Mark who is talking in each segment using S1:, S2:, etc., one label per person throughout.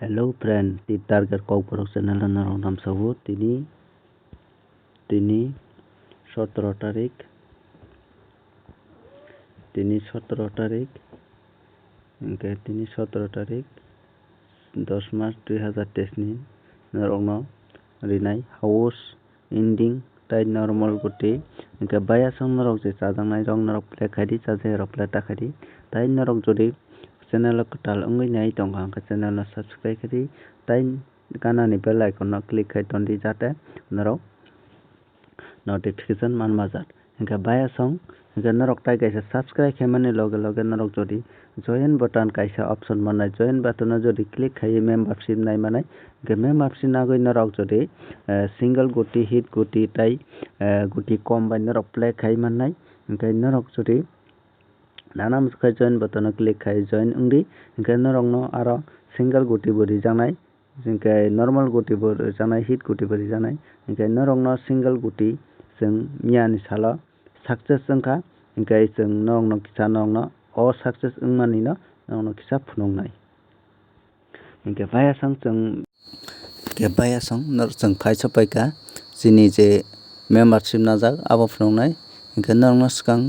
S1: Hello friend, Teer Target Kokborok channel narok namsago tini 17 tarik hingke tini 17 tarik 10 March 2023 ni narokno rinai house ending tai normal goti hingke bayasang narok je chajaknai rok narok play khaidi chajak rok play takhadi tai narok jodi channel katal ongoi nai tongo hingke channel no subscribe kadi tai gana ni bell icon no click khai tondi jate narok notification manmajak hingke bayasang hingke narok tai kaisa subscribe khaimani loge narok jodi join button kaisa option manai join button no jodi click khai membership naimanai hingke membership nagoi narok jodi single goti hit goti tai goti kom bai narok play khai mannai hingke narok jodi nana muskha join button no click khai join ongdi hingke narok no aro single goti bo rijaknai hingke normal goti bo rijaknai hit goti bo rijaknai hingke narok no single goti chong mia ni salo success wngkha hingke chong norok no kisa norok no o success wngmani no norok no kisa phunuknai hingke bayasang chong paisa paika chini je membership najak abo phunuknai hingke norok no swkang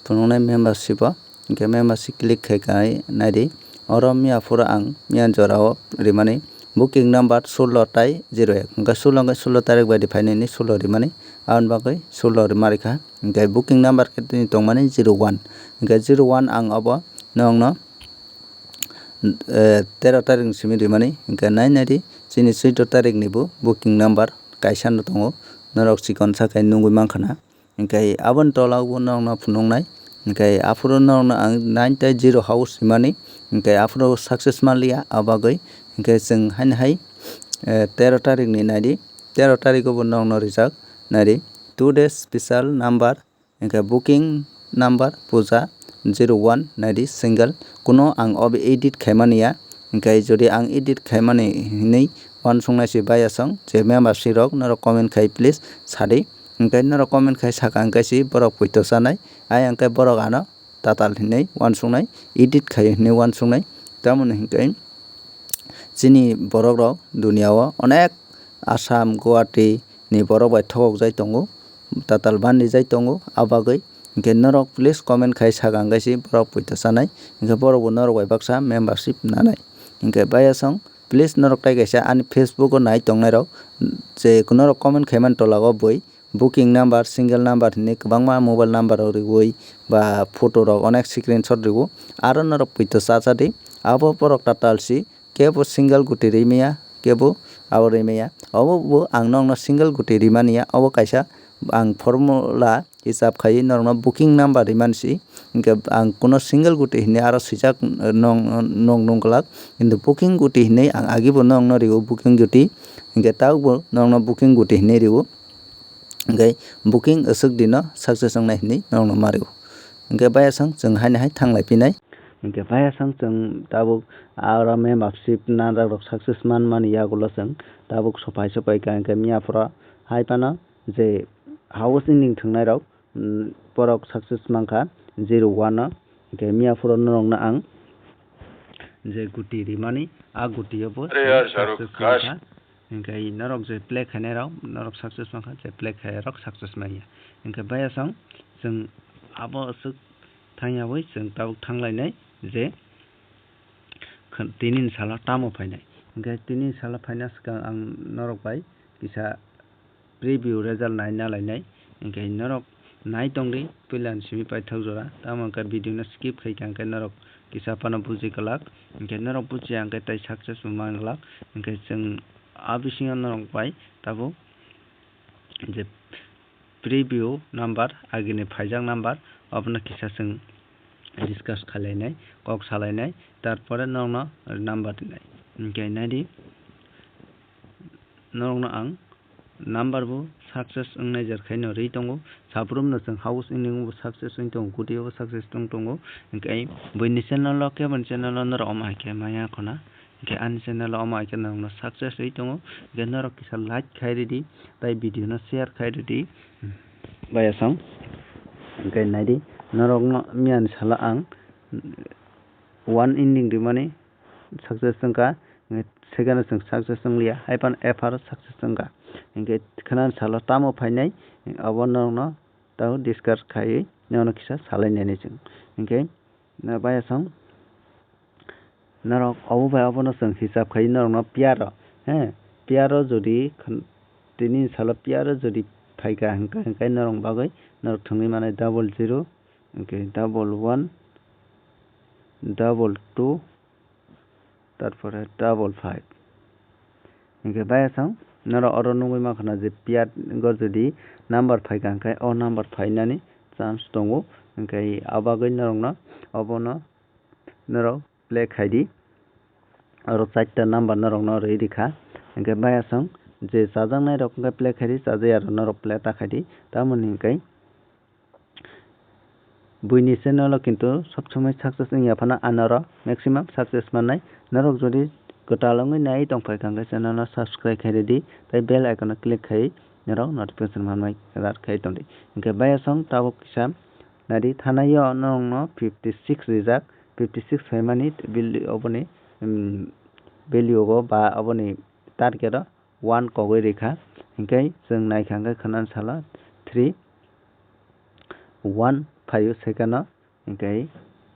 S1: phunuknai membership o hingke membership click khai kai naidi oro mia phuru ang mia jora o rimani booking number 16 tai 01 hingke 16 tarik bai phainani 16 rimani aboni bagoi 16 rimarikha hingke booking number khe tini tongmani 01 hingke 01 ang abo norok no 13 tarik ni simi rimani hingke nainadi chini 14 tarik ni bo booking number kaisa no tongo norok chikon sakai nungoi mankhana hingke aboni tola o norok no phunuknai hingke afuru norok no ang 9 tai 0 house himani hingke afuru success manliya abagoi hingke chong haini hai 13 tarik ni naidi 13 tarik o bo norok no rijak naidi today special number hingke booking number puja 01 naidi single kuno ang obo edit khaimaniya hingke jodi ang edit khaimani hinui wansongnai se bayasang je membership rok norok comment khai please sadi hingke norok comment khai saka hingke si borok puitoshanai ai hingke borok ano tatal hinui wansongnai edit khai hinui wansongnai tamoni hingke chini borok rok dunia o onek Assam Guwahati ni borok bai thokjai tongo tatal bani jai tongo abagoi hingke norok please comment khai saka hingke si borok puitoshanai hingke borok bo norok bai baksa membership nanai hingke bayasang please norok tai kaisa ani Facebook o nai tongnai rok je norok comment khaimani tola o boi booking number single number hinui kwbangma mobile number rok riwui ba photo rok onek screenshot riwo aro norok puitosachadi abo borok tatal si kebo single goti rimaya kebo abo rimaya obo bo ang norok no single goti rimaniya obo kaisa ang formula hisab khai norok no booking number rimansi hingke ang kuno single goti hinui aro sijak nongkolak kintu booking goti hinui ang agi bo norok no riwo booking goti hingke tabobo norok no booking goti hinui riwo hingke booking aswk di no success wngnai hinui norok no mario hingke bayasang chong haini hai thanglai pinai hingke bayasang chong tabuk aro membership najak rok success manmani yagulo chong tabuk paisa ka hingke miafora haipano je house ending thwngnai rok borok success mankha 01 no hingke miaforo norok no ang je guti rimani a guti o bo success hingke norok je play khainai rok norok success mankha je play khai rok success manya hingke bayasang chong abo aswk thangyawi chong tabuk thanglainai je tini ni salo tamo phainai hingke tini ni salo phaina swkang ang norok bai kisa preview result naina lainai hingke norok nai tongdi puila ni simi paithak jora tamo hingke video no skip khai hingke norok kisa pano bujikolak hingke norok bujiya hingke tai success bo manglak hingke chong a bisingo norok bai tabuk je preview number agini phaijak number obono kisa chong discuss khalainai kok salainai tarpore norok no number dinai hingke naidi norok no ang number bo success wngnai jerkhai no rwi tongo sabrum no chong house ending bo success wngoi tongo goti o success tongo hingke buini channel o keboni channel o norok oma haike maya khona hingke ani channel o oma haike norok no success rwi tongo hingke norok kisa like khai redi tai video no share khai redi bayasang hingke naidi norok no mia ni salo ang one ending rimani success wngkha second जों success लिया हाइफान f आरो success जोंगा इनके खोनान सालो तामो फाइनाय अब नरनो ताउ discuss खायै नरनो किसा सालायनायनि जों इनके ना बायासं नरक अब बाय अब जों हिसाब खायै नरनो पियारो पियारो जुदि तिनि सालो पियारो जुदि फाइगा हंका नरं बागै नरक थंगै माने 00 इनके 11 22 তারপরে 55 इनके बायासं नर अरो नुगै माखना जे पियार गजदि नाम्बार फाइगांखाय अ नाम्बार फाइनानि चान्स दंगो इनके आबागै नरंनो अबनो नर प्ले खायदि अरो चारटा नाम्बार नरंनो रेडिखा इनके बायासं जे साजांनाय रकम प्ले खायदि साजे आरो नर प्ले ताखायदि तामोन इनके बुइनि चेनेल किन्तु सब समय सक्सेस याफाना आनार मैक्सिमाम सक्सेस माननाय नरक जुदि गोटालंगै नाय दंफाय खांगा चेनेल सब्सक्राइब खायदि तै बेल आइकन क्लिक खाय नरक नोटिफिकेशन माननाय रार खाय तंदि इनके बायासं ताबो किसा नादि थानाय नरंनो 56 रिजाक 56 फैमानि बिल अबनि वैल्यू गो बा अबनि टारगेट 1 कगै रेखा इनके जों नायखांगा खनान साला 3 1 5 सेकेंड इनके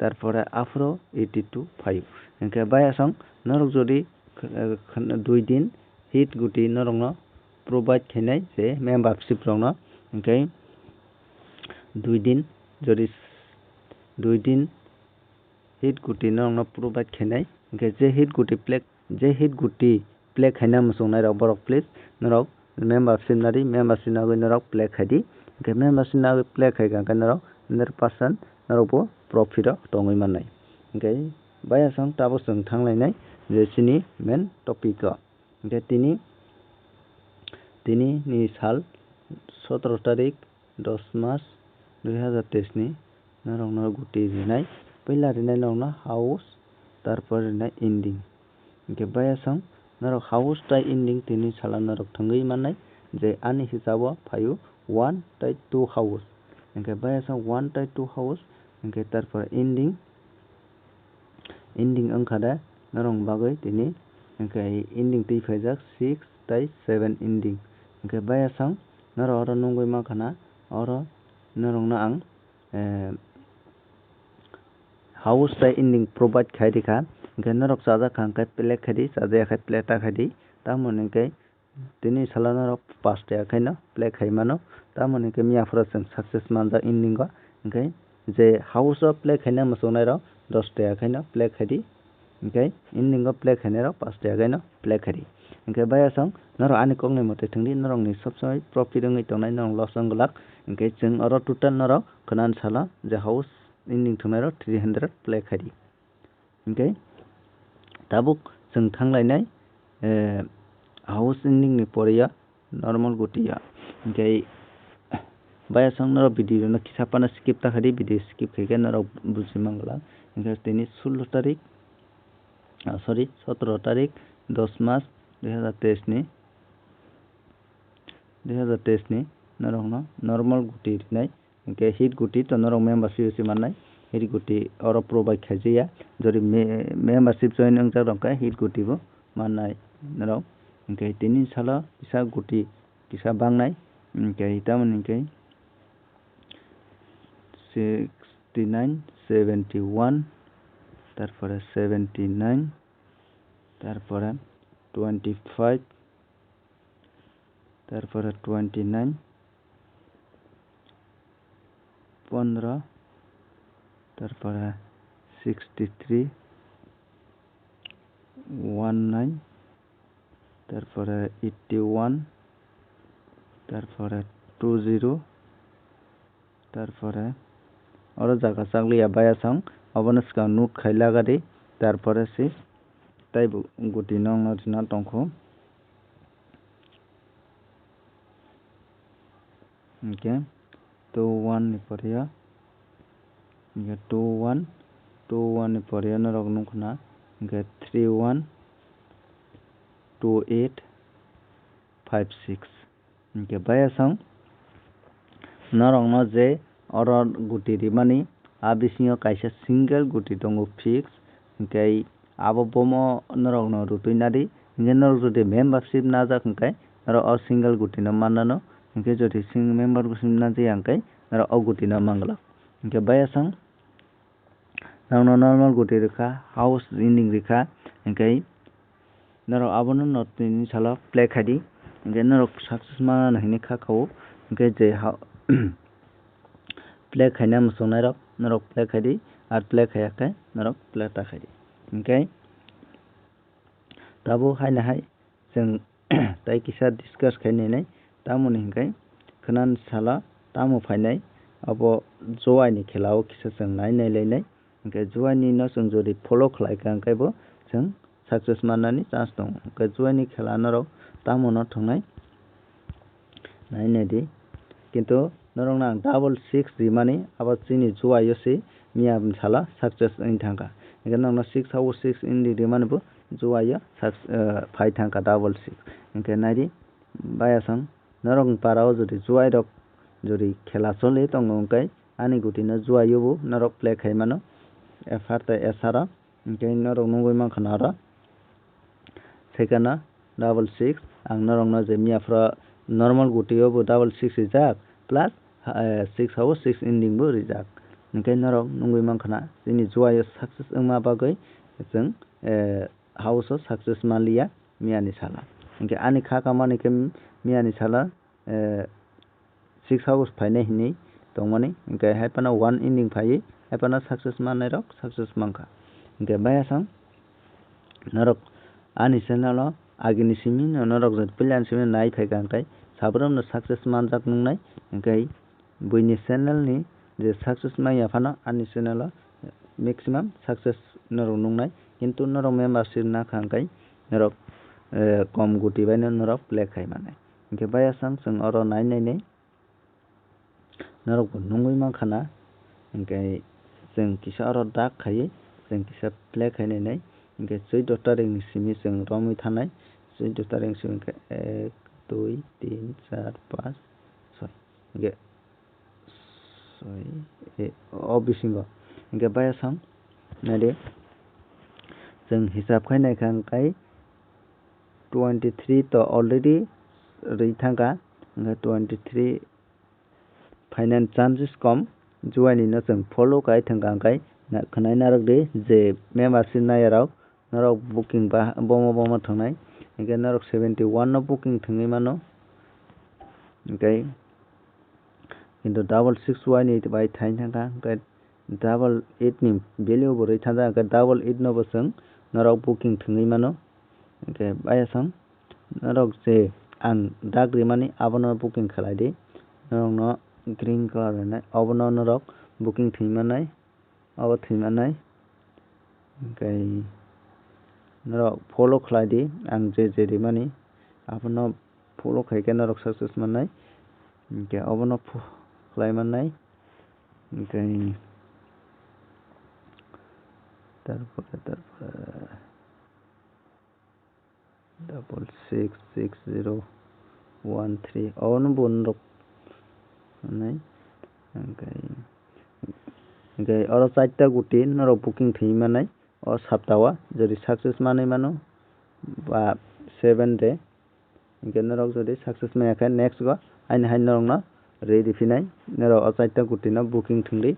S1: तारपरे आफ्रो 82 5 इनके बायासं नरक जुदि 2 दिन हिट गुटी नरंनो प्रोवाइड खायनाय जे मेम्बारशिप रंनो इनके 2 दिन जुदि 2 दिन हिट गुटी नरंनो प्रोवाइड खायनाय इनके जे हिट गुटी प्ले खायना मसंनाय रक बरक प्लीज नरक मेम्बारशिप नारि मेम्बारशिप नागै नरक प्ले खायदि इनके मेम्बारशिप नागै प्ले खायगा नरक 100% नरकबो प्रॉफिट दंगै माननाय इनके बायासं ताबो जों थांलायनाय जेसिनि मेन टपिक इनके तिनि नि साल 17 तारिख 10 मार्च 2023 नि नरंनो गुटी रिनाय पहिला रिनाय नरंनो हाउस तारपर रिनाय एंडिंग इनके बायासं नरक हाउस ताइ एंडिंग तिनि साला नरक थंगै माननाय जे आनि हिसाबो फायु 1 ताइ 2 हाउस इनके बायासं 1 ताइ 2 हाउस इनके तारपर एंडिंग अंखादा नरं बागै तिनि इनके एंडिंग तै फाइजाक 6 ताइ 7 एंडिंग इनके बायासं नर अरो नंगै माखाना अरो नरंनो आं हाउस ताइ एंडिंग प्रोवाइड खायदिखा इनके नरक साजा खांखाय प्ले खायदि साजायाखाय प्ले ताखायदि तामोन इनके तिनि साला नरक 5 ताखायनो प्ले खायमानो तामोन इनके मियाफोरा जों सक्सेस मानजा एंडिंग इनके जे हाउस प्ले खायना मसंनाय र 10 ताखायनो प्ले खायदि इनके एंडिंग प्ले खायनाय र 5 ताखायनो प्ले खायदि इनके बायासं नर आनि कगनै मते थंदि नरंनि सब समय प्रॉफिट अंगै तंनाय नरं लॉस अंगलाक इनके जों अरो टोटल नर खोनान साला जे हाउस एंडिंग थंनाय र 300 प्ले खायदि इनके ताबुक जों थांलायनाय हाउस एंडिंग नि परिया नॉर्मल गुटिया इनके बायासं नर वीडियो न किसापाना स्किप ताखादि वीडियो स्किप खायगा नर बुझि मंगला इनके तिनि 16 तारिख 17 तारिख 10 मार्च 2023 नि नरंनो नॉर्मल गुटी रिनाय इनके हिट गुटी तो नरं मेम्बारशिप माननाय हिट गुटी और प्रोवाइड खायजिया जरि मेम्बारशिप जॉइन अंग रंका हिट गुटीबो माननाय नरं इनके तिनि साला किसा गुटी किसा बांनाय इनके तामोन इनके 69 71 तारपरे 79 तारपरे 25 तारपरे 29 15 तारपरे 63 19 तारपरे 81 तारपरे 20 तारपरे और जागा सागलिया बायासं अबनस्का नोट खायलागादि तारपरे से ताइ गुटी नंग नजना तंखो इनके 21 नि परिया इनके 21 नि परिया नरक नंखना इनके 31 28 56 इनके बायासं नरक न जे और गुटी रिमानी आबिसिंग कायसा सिंगल गुटी दंगो फिक्स इनके abo bomo norok no rutui nadi hingke norok jodi membership najak hingke norok o single guti no mannano hingke jodi membership najaya hingke norok o guti no manglok hingke bayasang norok normal guti rwkha house ending rwkha hingke norok abono notui ni salo play khaidi hingke norok success manano hinui khakao hingke je play khaina muchungnai rok norok play khaidi ar play khaiyakhai norok play ta khaidi hingke tabo haina hai जों tai kisa discuss khainai tamoni hingke khwnani sala tamo phainai abo joai ni khela o kisa जों nainai lainai hingke joai ni no जों jodi follow khlaika hingke bo जों success mannani chance tongo hingke joai ni khela norok tamo no thwngnai nainai di kintu norok no ang double 6 rimani abo chini joai o si miya ni sala success wngui thangkha hingke norok no 6 hawo 6 indi rimani bo joai o phai thangkha double 6 hingke naidi bayasang norok ni para o jodi joai rok jodi khela choli tongo hingke ani guti no joai o bo norok play khai mano FR tei SR o hingke norok nugui mankha na oro second o double 6 ang norok no je miyaforo normal guti o bo double 6 rijak plus 6 hawo 6 ending bo rijak hingke norok nugui mankha na chini joai o success wngma bagui जों house o success manliya miya ni sala hingke ani kha kamani khe miya ni sala 6 house phainai hinui tongmani hingke haifano 1 ending phaiui haifano success mannai rok success mankha hingke bayasang norok ani channel o agini simi norok puilani simi naiphaikha hingke sabrom no success manjak nungnai hingke buini channel ni je success maiya phano ani channel o maximum success norok nungnai kintu norok membership nakha hingke norok kom guti bai no norok play khai manai hingke bayasang जों oro nainai nei norok bo nungui mankha na hingke जों kisa oro dak khaiui जों kisa play khainai nei hingke 14 tarik ni simi जों romoi thanai 14 tarik ni simi hingke 1 2 3 4 5 6 hingke 6 o bisingo hingke bayasang naidi जों hisab khainaikhा hingke 23 to already rui thangkha hingke 23 final chances kom joai ni no जों follow kai thangkha hingke khwnai narokdi je membership naya rok norok booking bomo thwngnai hingke norok 71 no booking thwngui mano hingke kintu double 6 joai ni bai thaini thangkha hingke double 8 ni value bo rui thangkha hingke double 8 no bo जों norok booking thwngui mano hingke bayasang norok je ang dak rimani abono booking khlai di norok no green color hai abono norok booking thwuimanai abo thwuimanai hingke norok follow khlai di ang je rimani abono follow khaikhe norok success mannai hingke abono khlai mannai hingke tarpore double 6 6 0 1 3 abono bo norok hingke oro 4ta guti norok booking thwui manai o saptao jodi success manui mano ba 7 day hingke norok jodi success maiya next go aini hai norok no rei rephinai norok o 4ta guti no booking thwngdi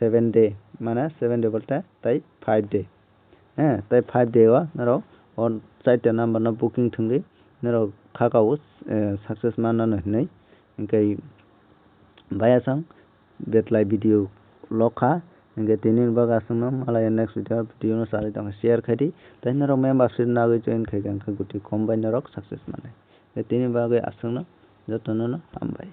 S1: 7 day mane 7 day bolte tai 5 day tai 5 day o norok o 4ta number no booking thwngdi norok khakao success mannano hinui hingke bayasang betlai video lokha hingke tini baga aswngno malaya next video no charwui tongo share khai di tei norok membership nagui join khaikha hingke guti kom bai norok success mannai tini bagui aswngno jotono no hambai।